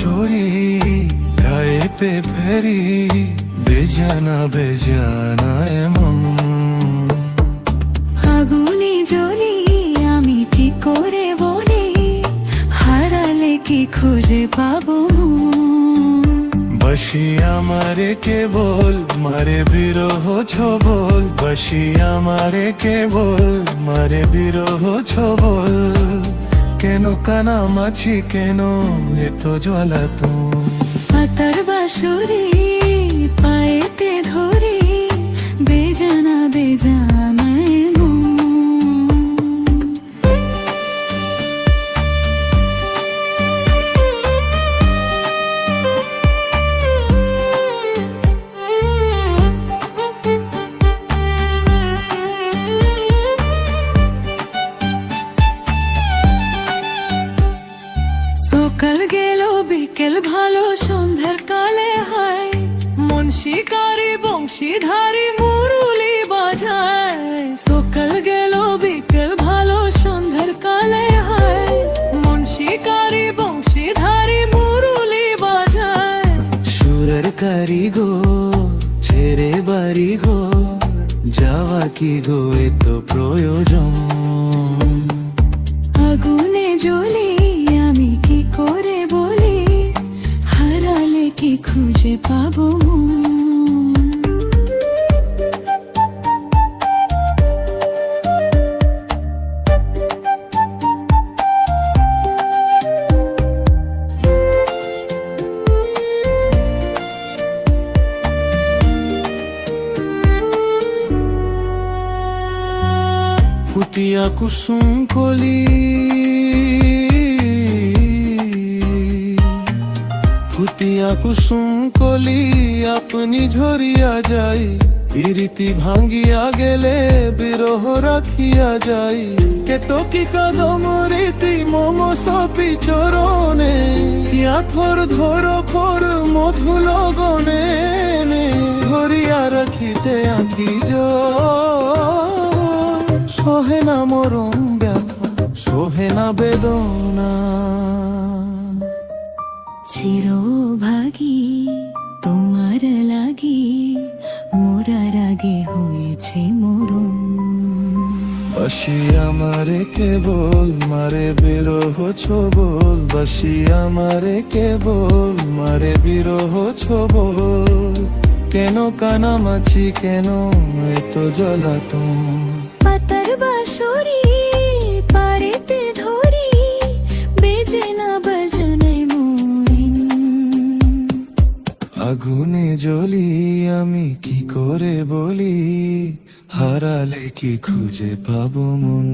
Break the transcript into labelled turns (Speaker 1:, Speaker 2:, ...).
Speaker 1: বাঁশরি গায়ে পে ফেরি বেজানা বেজানা এমন
Speaker 2: আগুনে জ্বলি আমি কি করে বলি হারালে কি খুঁজে পাবো
Speaker 1: বাঁশি আমারে কেবল মারে বিরহ ছবল বাঁশি আমারে কেবল মারে বিরহ ছবল কেন কানামাছি কেন এত জ্বালাতন
Speaker 2: পাতার বাঁশরি পায়েতে ধরি বেজানা বেজানা এমন সকাল গেল বিকেল ভালো সন্ধ্যার কালে হয় মন শিকারি বংশীধারী মুরুলি বাজায় সকাল গেল বিকেল ভালো সন্ধ্যার কালে হয় মন শিকারি বংশীধারী মুরুলি বাজায়
Speaker 1: সুরের কারিগর ছেড়ে বাড়ি গো যাওয়া কি গো এত প্রয়োজন
Speaker 2: আগুনে জ্বলি আমি কি করে বলি হারালে কি খুঁজে পাবো
Speaker 1: ফুটিয়া কুসুম কলি ফুটিয়া কুসুম কলি আপনি ঝরিয়া যাই প্রীতি ভাঙ্গিয়া গেলে বিরহ রাখিয়া যাই কেতকি কদম রীতি মম সপি চরণে থর ধর খর মধু লগনে ধরিয়া রাখিতে আঁকি সোহে না মরম ব্যথা সোহে না বেদনা
Speaker 2: চিরভাগী তোমার লাগি মোরার আগে হয়েছে মরণ
Speaker 1: বাঁশি আমারে কেবল মারে বিরহ ছবল বাঁশি আমারে কেবল মারে বিরহ ছবল কেন কানামাছি কেন এত জ্বালাতন
Speaker 2: পাতার বাঁশরি পারেতে ধরি বেজে না বাজনায় মন
Speaker 1: আগুনে জ্বলি আমি কি করে বলি হারালে কি খুঁজে পাবো মন